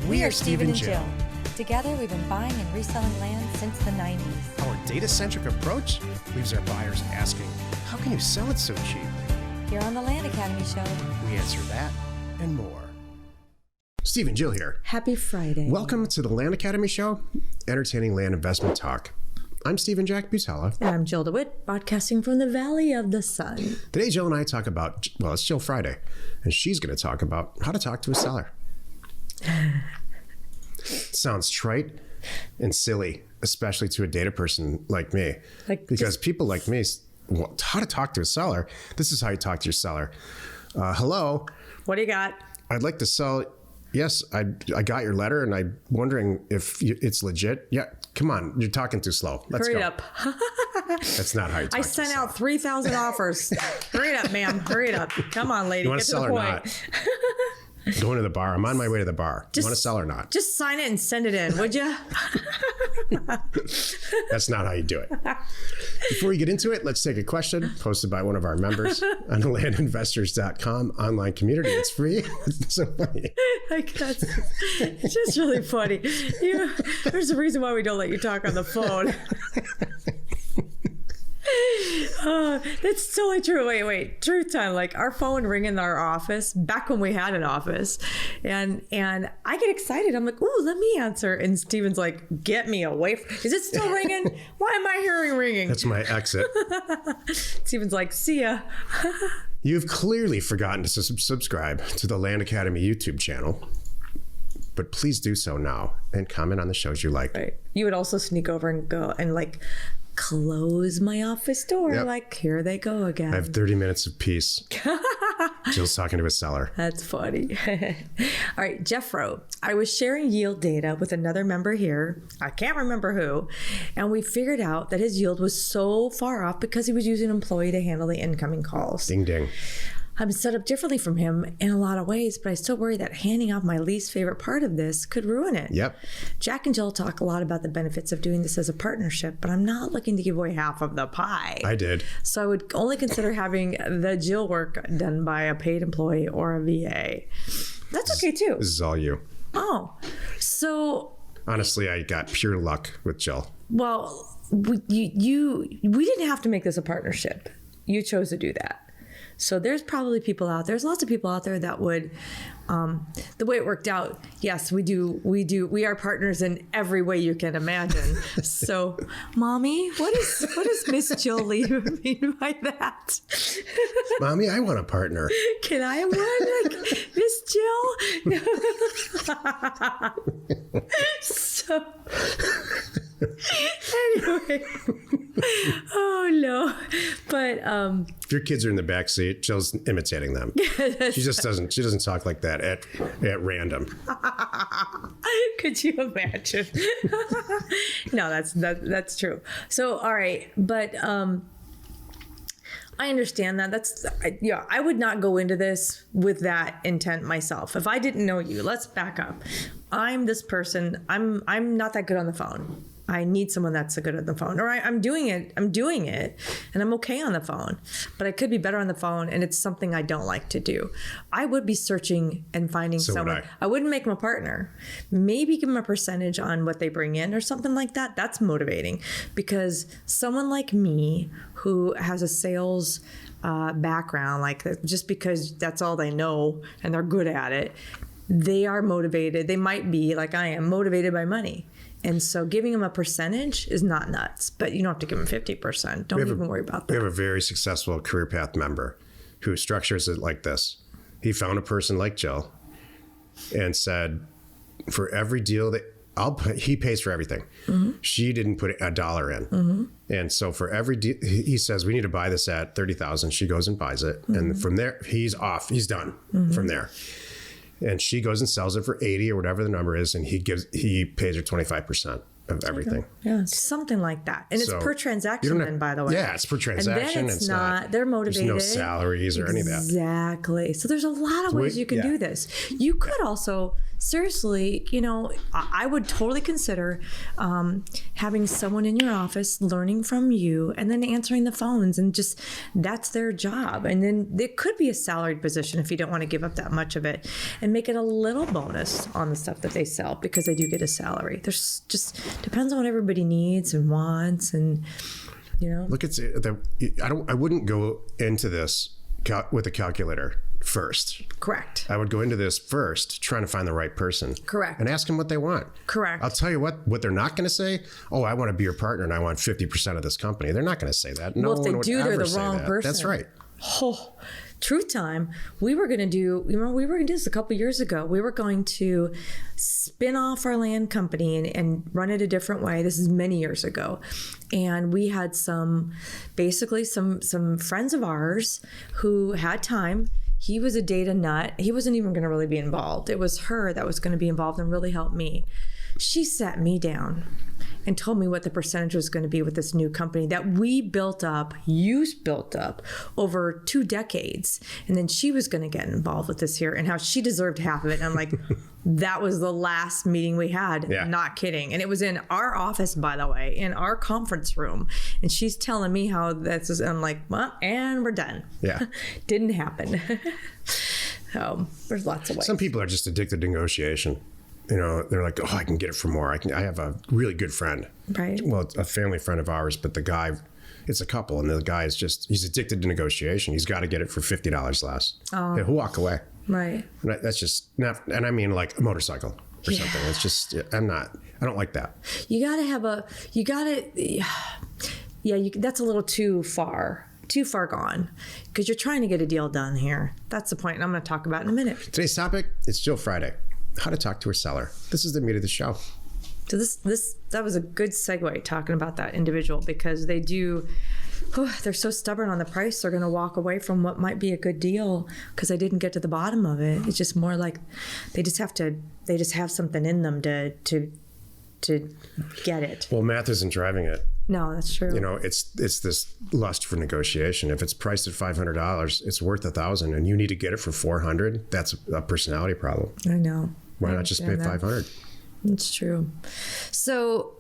We are Steve and Jill. Together, we've been buying and reselling land since the 90s. Our data-centric approach leaves our buyers asking, how can you sell it so cheap? Here on the Land Academy Show, We answer that and more. Steve and Jill here. Happy Friday. Welcome to the Land Academy Show, entertaining land investment talk. I'm Stephen Jack Butala. And I'm Jill DeWitt, broadcasting from the Valley of the Sun. Today, Jill and I talk about, well, it's Jill Friday, and she's going to talk about how to talk to a seller. Sounds trite and silly, especially to a data person like me. Because people like me, well, how to talk to a seller, this is how you talk to your seller. Hello. What do you got? I'd like to sell. Yes, I got your letter, and I'm wondering if it's legit. Yeah, come on, you're talking too slow. Let's Hurry go. up. That's not how you talk. I sent out 3,000 offers. Hurry it up, ma'am. Hurry it up. Come on, lady. You want Get to to sell the or point. not? Going to the bar. I'm on my way to the bar. You want to sell or not? Just sign it and send it in, would you? That's not how you do it. Before we get into it, let's take a question posted by one of our members on the landinvestors.com online community. It's free. It's so funny. It's just really funny. There's a reason why we don't let you talk on the phone. That's totally true. Wait. Truth time. Like our phone ring in our office back when we had an office, and I get excited. I'm like, "Ooh, let me answer." And Steven's like, "Get me away! Is it still ringing? Why am I hearing ringing?" That's my exit. Steven's like, "See ya." You've clearly forgotten to subscribe to the Land Academy YouTube channel, but please do so now and comment on the shows you like. Right. You would also sneak over and go and like close my office door. Yep. Like, here they go again. I have 30 minutes of peace. Jill's talking to a seller. That's funny. All right, Jeff wrote, I was sharing yield data with another member here. I can't remember who. And we figured out that his yield was so far off because he was using an employee to handle the incoming calls. Ding, ding. I'm set up differently from him in a lot of ways, but I still worry that handing off my least favorite part of this could ruin it. Yep. Jack and Jill talk a lot about the benefits of doing this as a partnership, but I'm not looking to give away half of the pie. I did. So I would only consider having the Jill work done by a paid employee or a VA. That's okay too. This is all you. Oh, so honestly, I got pure luck with Jill. Well, we didn't have to make this a partnership. You chose to do that. So there's probably people out there. There's lots of people out there that would, the way it worked out. Yes, we are partners in every way you can imagine. So, Mommy, what does Miss Jill Lee mean by that? Mommy, I want a partner. Can I have one, like Miss Jill? So. Anyway, oh no, but if your kids are in the back seat, Jill's imitating them. She doesn't talk like that at random. Could you imagine? No, that's true. So all right, but I understand that. I would not go into this with that intent myself. If I didn't know you, let's back up. I'm this person. I'm not that good on the phone. I need someone that's good on the phone, or I'm doing it, and I'm okay on the phone, but I could be better on the phone, and it's something I don't like to do. I would be searching and finding someone. I wouldn't make them a partner. Maybe give them a percentage on what they bring in or something like that. That's motivating, because someone like me who has a sales background, like just because that's all they know and they're good at it, they are motivated. They might be, like I am, motivated by money. And so giving them a percentage is not nuts, but you don't have to give them 50%. Don't even worry about that. We have a very successful Career Path member who structures it like this. He found a person like Jill and said, for every deal that he pays for everything. Mm-hmm. She didn't put a dollar in. Mm-hmm. And so for every deal, he says, we need to buy this at $30,000. She goes and buys it. Mm-hmm. And from there, he's off. He's done from there. And she goes and sells it for 80 or whatever the number is, and he pays her 25% of everything. Yeah, something like that. And it's per transaction then, by the way. Yeah, it's per transaction. And then it's not, they're motivated. There's no salaries or any of that. Exactly. So there's a lot of ways you can do this. You could also seriously, I would totally consider having someone in your office learning from you and then answering the phones, and just that's their job. And then there could be a salaried position if you don't want to give up that much of it, and make it a little bonus on the stuff that they sell, because they do get a salary. There's just depends on what everybody needs and wants, and Look, I wouldn't go into this with a calculator first. Correct. I would go into this first trying to find the right person. Correct. And ask them what they want. Correct. I'll tell you what they're not going to say. Oh, I want to be your partner and I want 50% of this company. They're not going to say that. No well, if they one would do, ever they're the say wrong that. person. That's right. Oh, truth time. We were going to do this a couple years ago. We were going to spin off our land company and run it a different way. This is many years ago. And we had some friends of ours who had time. He was a data nut. He wasn't even going to really be involved. It was her that was going to be involved and really help me. She sat me down and told me what the percentage was going to be with this new company that you built up over 2 decades. And then she was going to get involved with this here, and how she deserved half of it. And I'm like, that was the last meeting we had. Yeah. Not kidding. And it was in our office, by the way, in our conference room. And she's telling me how this is. I'm like, well, and we're done. Yeah. Didn't happen. There's lots of ways. Some people are just addicted to negotiation. They're like, oh, I can get it for more. I have a really good friend. Right. Well, it's a family friend of ours, but the guy, it's a couple, and the guy is he's addicted to negotiation. He's got to get it for $50 less. Oh. He'll walk away. Right. That's just not, and I mean like a motorcycle or something. It's just, I don't like that. That's a little too far gone, because you're trying to get a deal done here. That's the point, and I'm going to talk about in a minute. Today's topic, it's Jill Friday. How to talk to a seller. This is the meat of the show. So that was a good segue, talking about that individual, because they're so stubborn on the price. They're going to walk away from what might be a good deal because they didn't get to the bottom of it. It's just more like they just have something in them to get it. Well, math isn't driving it. No, that's true. It's this lust for negotiation. If it's priced at $500, it's worth $1,000, and you need to get it for $400. That's a personality problem. I know. Why not just pay $500? It's true. So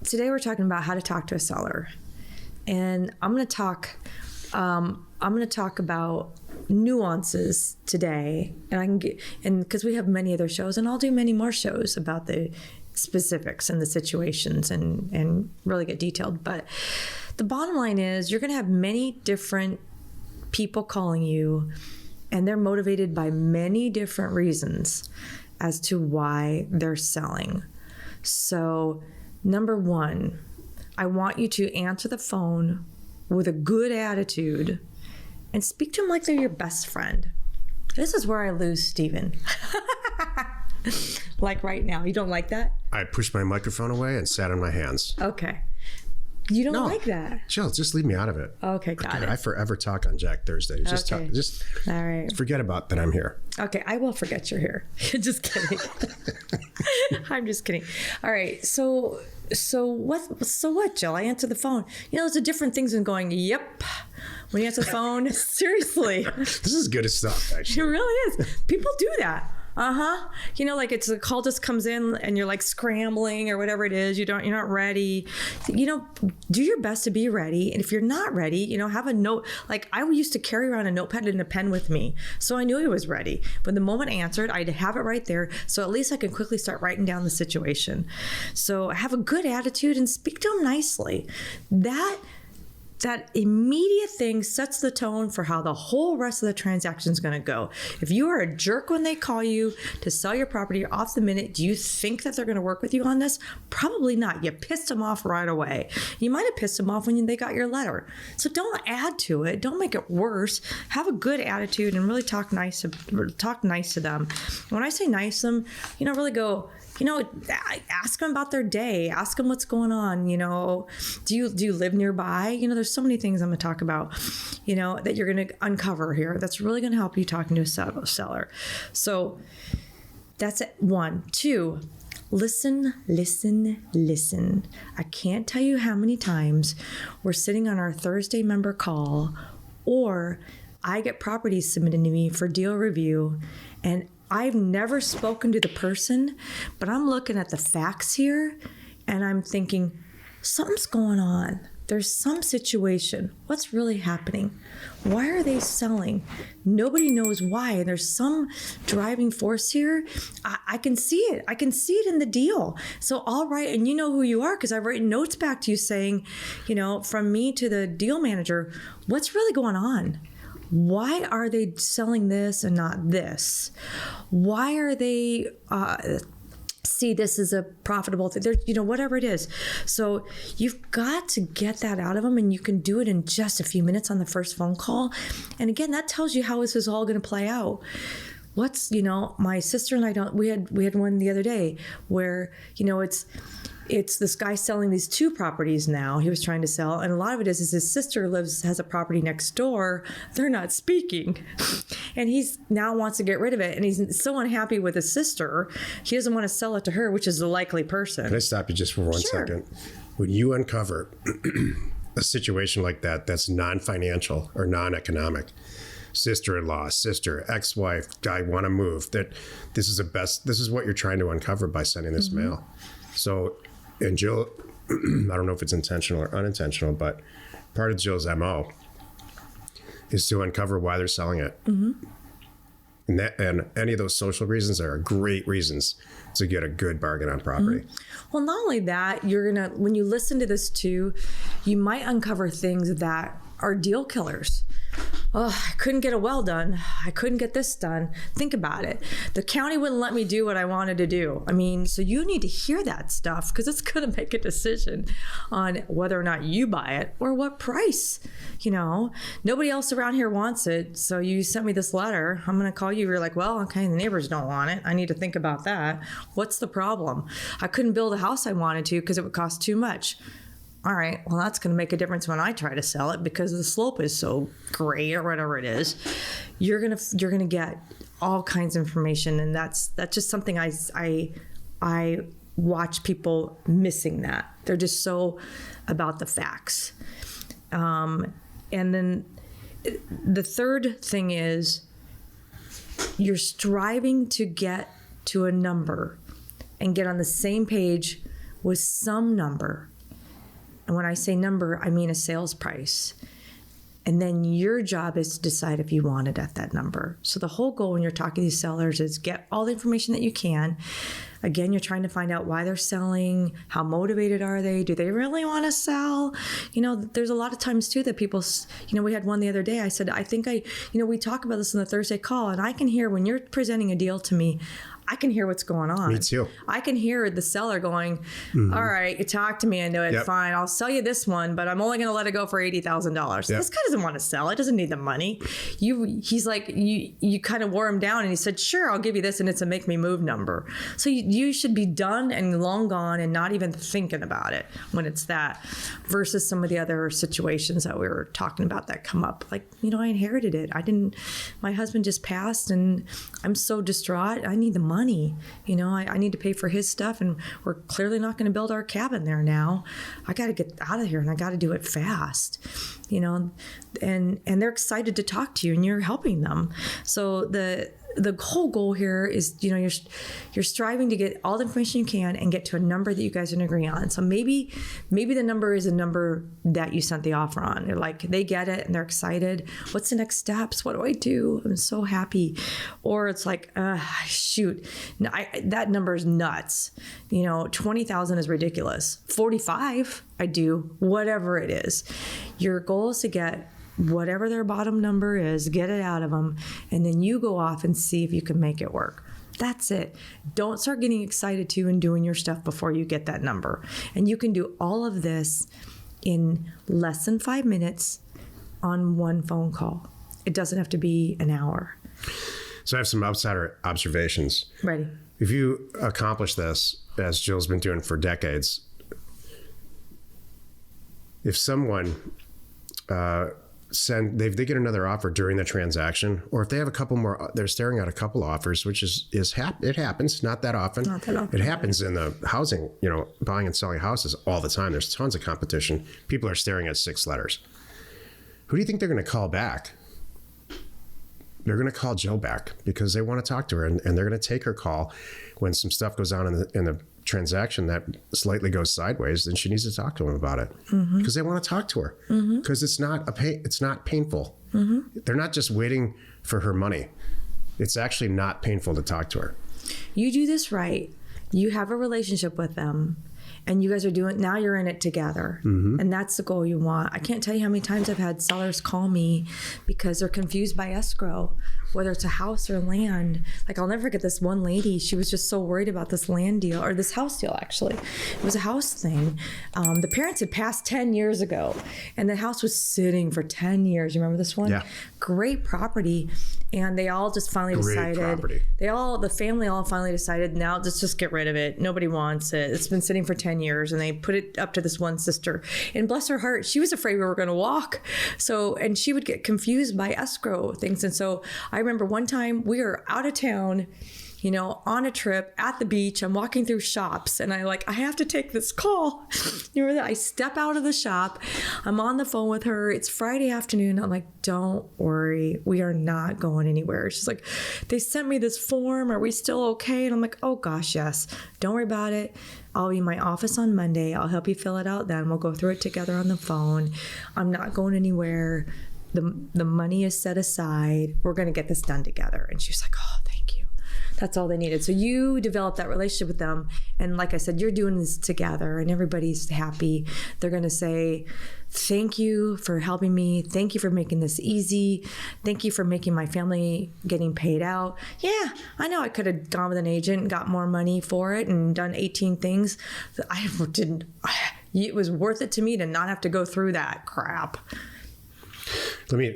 today we're talking about how to talk to a seller, and I'm going to talk about nuances today, and because we have many other shows, and I'll do many more shows about the specifics and the situations and really get detailed. But the bottom line is, you're going to have many different people calling you, and they're motivated by many different reasons as to why they're selling. So, number one, I want you to answer the phone with a good attitude and speak to them like they're your best friend. This is where I lose Steven. Like right now. You don't like that? I pushed my microphone away and sat on my hands. Okay. You don't like that? Jill, just leave me out of it. Okay, got it. I forever talk on Jack Thursday. Just all right. Forget about that I'm here. Okay, I will forget you're here. Just kidding. I'm just kidding. All right. So what, Jill? I answer the phone. There's a different things than going, yep. When you answer the phone, seriously. This is good stuff, actually. It really is. People do that. Like it's the call just comes in and you're like scrambling or whatever it is. You're not ready. Do your best to be ready. And if you're not ready, have a note. Like I used to carry around a notepad and a pen with me, so I knew I was ready. When the moment I answered, I'd have it right there, so at least I can quickly start writing down the situation. So have a good attitude and speak to them nicely. That immediate thing sets the tone for how the whole rest of the transaction is going to go. If you are a jerk when they call you to sell your property off the minute, do you think that they're going to work with you on this? Probably not. You pissed them off right away. You might have pissed them off when they got your letter. So don't add to it. Don't make it worse. Have a good attitude and really talk nice to them. When I say nice to them, really go, ask them about their day. Ask them what's going on. Do you live nearby? There's so many things I'm going to talk about, that you're going to uncover here. That's really going to help you talking to a seller. So that's it. 1, 2, listen. I can't tell you how many times we're sitting on our Thursday member call, or I get properties submitted to me for deal review, and I've never spoken to the person, but I'm looking at the facts here and I'm thinking, something's going on. There's some situation. What's really happening? Why are they selling? Nobody knows why. And there's some driving force here. I can see it. I can see it in the deal. So I'll write, and you know who you are because I've written notes back to you saying, from me to the deal manager, what's really going on? Why are they selling this and not this? Why are they see this is a profitable thing? Whatever it is. So you've got to get that out of them, and you can do it in just a few minutes on the first phone call. And again, that tells you how this is all going to play out. My sister and I we had one the other day where, it's this guy selling these 2 properties now he was trying to sell. And a lot of it is his sister has a property next door. They're not speaking. And he's now wants to get rid of it. And he's so unhappy with his sister. He doesn't want to sell it to her, which is the likely person. Can I stop you just for one second? When you uncover a situation like that, that's non-financial or non-economic, sister-in-law, sister, ex-wife, guy want to move, that this is what you're trying to uncover by sending this mail. So, and Jill, I don't know if it's intentional or unintentional, but part of Jill's MO is to uncover why they're selling it. And any of those social reasons are great reasons to get a good bargain on property. Well, not only that, when you listen to this too, you might uncover things that are deal killers. Oh, I couldn't get a well done. I couldn't get this done. Think about it. The county wouldn't let me do what I wanted to do. So you need to hear that stuff because it's going to make a decision on whether or not you buy it or what price. Nobody else around here wants it. So you sent me this letter. I'm going to call you. You're like, well, okay, the neighbors don't want it. I need to think about that. What's the problem? I couldn't build a house I wanted to because it would cost too much. All right, well, that's going to make a difference when I try to sell it because the slope is so great or whatever it is. You're gonna get all kinds of information, and that's just something I watch people missing that. They're just so about the facts. And then the third thing is you're striving to get to a number and get on the same page with some number. And when I say number, I mean a sales price. And then your job is to decide if you want it at that number. So the whole goal when you're talking to these sellers is get all the information that you can. Again, you're trying to find out why they're selling, how motivated are they? Do they really want to sell? There's a lot of times too that people, we had one the other day. I said, we talk about this in the Thursday call, and I can hear when you're presenting a deal to me, I can hear what's going on. Me too. I can hear the seller going, all right, you talk to me into it. Yep. Fine. I'll sell you this one, but I'm only going to let it go for $80,000. Yep. This guy doesn't want to sell. It doesn't need the money. He's like, you kind of wore him down and he said, sure, I'll give you this. And it's a make me move number. So you should be done and long gone and not even thinking about it when it's that versus some of the other situations that we were talking about that come up. Like, I inherited it. My husband just passed and I'm so distraught. I need the money. I need to pay for his stuff and we're clearly not going to build our cabin there now. I got to get out of here and I got to do it fast, and they're excited to talk to you and you're helping them. So the whole goal here is, you're striving to get all the information you can and get to a number that you guys can agree on. So maybe the number is a number that you sent the offer on. They're like, they get it and they're excited. What's the next steps? What do I do? I'm so happy. Or it's like, shoot, that number is nuts. 20,000 is ridiculous. 45, I do, whatever it is. Your goal is to get whatever their bottom number is, get it out of them, and then you go off and see if you can make it work. That's it. Don't start getting excited too and doing your stuff before you get that number. And you can do all of this in less than 5 minutes on one phone call. It doesn't have to be an hour. So I have some outsider observations. Ready. If you accomplish this, as Jill's been doing for decades, if someone they get another offer during the transaction, or if they have a couple more, they're staring at a couple offers, which it happens, not that often. It happens in the housing, buying and selling houses all the time. There's tons of competition. People are staring at 6 letters. Who do you think they're going to call back? they're going to call Jill back because they want to talk to her, and they're going to take her call when some stuff goes on in the transaction that slightly goes sideways. Then she needs to talk to them about it because they want to talk to her because it's not painful. They're not just waiting for her money. It's actually not painful to talk to her. You do this right. You have a relationship with them. And you guys are now you're in it together. And that's the goal you want. I can't tell you how many times I've had sellers call me because they're confused by escrow, whether it's a house or land. Like, I'll never forget this one lady. She was just so worried about this land deal, or this house deal, actually. It was a house thing. The parents had passed 10 years ago, and the house was sitting for 10 years. You remember this one? Yeah. Great property. And they all just finally decided, the family all finally decided, now let's just get rid of it. Nobody wants it. It's been sitting for 10 years. And they put it up to this one sister. And bless her heart, she was afraid we were going to walk. So, and she would get confused by escrow things. And so I remember one time we were out of town, you know, on a trip at the beach. I'm walking through shops and I have to take this call. You know, I step out of the shop. I'm on the phone with her. It's Friday afternoon. I'm like, don't worry. We are not going anywhere. She's like, they sent me this form. Are we still okay? And I'm like, oh gosh, yes. Don't worry about it. I'll be in my office on Monday. I'll help you fill it out then. We'll go through it together on the phone. I'm not going anywhere. The money is set aside. We're going to get this done together. And she was like, oh, thank you. That's all they needed. So you develop that relationship with them. And like I said, you're doing this together and everybody's happy. They're going to say, thank you for helping me. Thank you for making this easy. Thank you for making my family getting paid out. Yeah, I know I could have gone with an agent and got more money for it and done 18 things. It was worth it to me to not have to go through that crap. Let me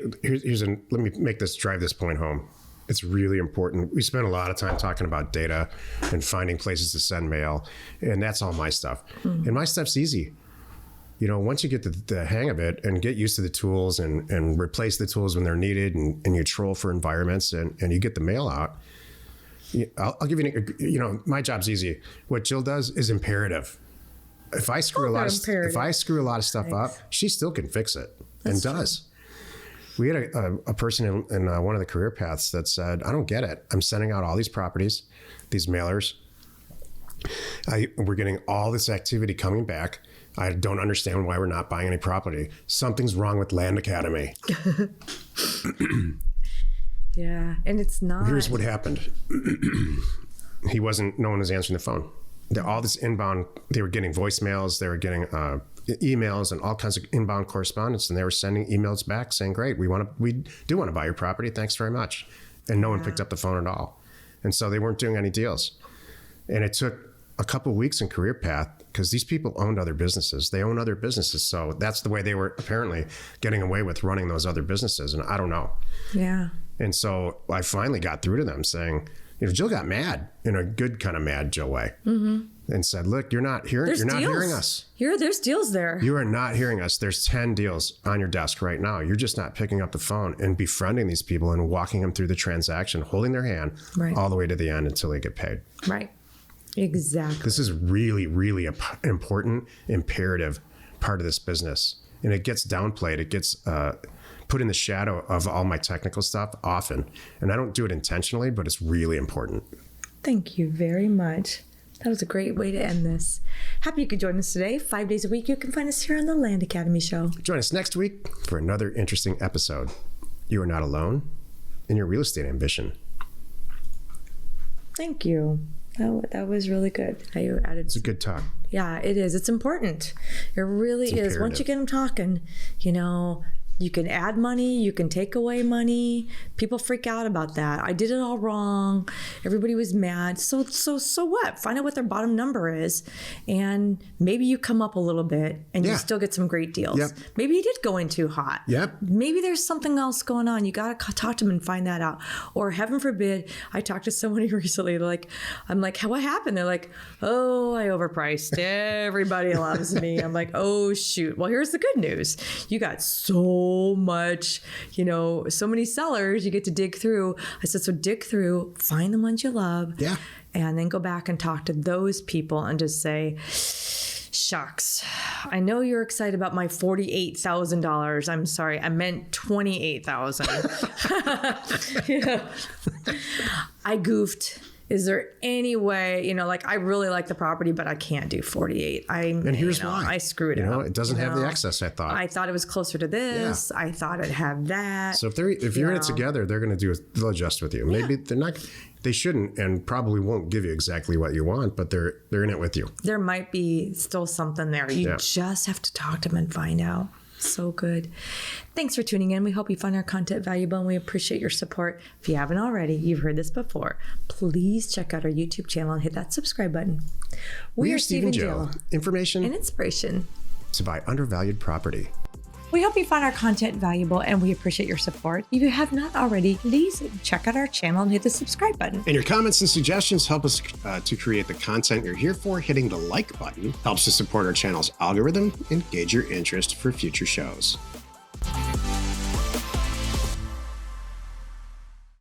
drive this point home. It's really important. We spend a lot of time talking about data and finding places to send mail, and that's all my stuff. And my stuff's easy. You know, once you get the hang of it and get used to the tools and replace the tools when they're needed and you troll for environments and you get the mail out, I'll give you, my job's easy. What Jill does is imperative. If I screw a lot of stuff up, she still can fix it and does. We had a person in one of the career paths that said, I don't get it. I'm sending out all these properties, these mailers. We're getting all this activity coming back. I don't understand why we're not buying any property. Something's wrong with Land Academy. Yeah, and it's not. Here's what happened. No one was answering the phone. All this inbound, they were getting voicemails, they were getting emails and all kinds of inbound correspondence, and they were sending emails back saying, great, we do want to buy your property, thanks very much. And no one picked up the phone at all. And so they weren't doing any deals. And it took a couple of weeks in Career Path because these people owned other businesses. They own other businesses. So that's the way they were apparently getting away with running those other businesses. And I don't know. Yeah. And so I finally got through to them saying, Jill got mad in a good kind of mad Jill way. And said, look, you're not hearing us. There's deals there. You are not hearing us. There's 10 deals on your desk right now. You're just not picking up the phone and befriending these people and walking them through the transaction, holding their hand all the way to the end until they get paid. Right. Exactly. This is really, really an important, imperative part of this business. And it gets downplayed. It gets put in the shadow of all my technical stuff often. And I don't do it intentionally, but it's really important. Thank you very much. That was a great way to end this. Happy you could join us today. 5 days a week, you can find us here on the Land Academy Show. Join us next week for another interesting episode. You are not alone in your real estate ambition. Thank you. That was really good. How you added. It's a good talk. Yeah, it is. It's important. It really is. Once you get them talking, you can add money, you can take away money. People freak out about that. I did it all wrong. Everybody was mad. So what? Find out what their bottom number is, and maybe you come up a little bit, and you still get some great deals. Yep. Maybe you did go in too hot. Yep. Maybe there's something else going on. You got to talk to them and find that out. Or heaven forbid, I talked to somebody recently. I'm like, what happened? They're like, oh, I overpriced. Everybody loves me. I'm like, oh shoot. Well, here's the good news. You got so much, so many sellers you get to dig through. I said, so dig through, find the ones you love, and then go back and talk to those people and just say, Shucks. I know you're excited about my $48,000. I'm sorry. I meant $28,000. Yeah. I goofed. Is there any way, like I really like the property, but I can't do 48. And here's why. I screwed it up. It doesn't have the excess I thought. I thought it was closer to this. Yeah. I thought it'd have that. So if you're in it together, they're going to they'll adjust with you. Maybe they shouldn't and probably won't give you exactly what you want, but they're in it with you. There might be still something there. You just have to talk to them and find out. So good. Thanks for tuning in. We hope you find our content valuable and we appreciate your support. If you haven't already, you've heard this before, please check out our YouTube channel and hit that subscribe button. We are Steve and Jill. Information and inspiration to buy undervalued property. We hope you find our content valuable and we appreciate your support. If you have not already, please check out our channel and hit the subscribe button. And your comments and suggestions help us to create the content you're here for. Hitting the like button helps to support our channel's algorithm and gauge your interest for future shows.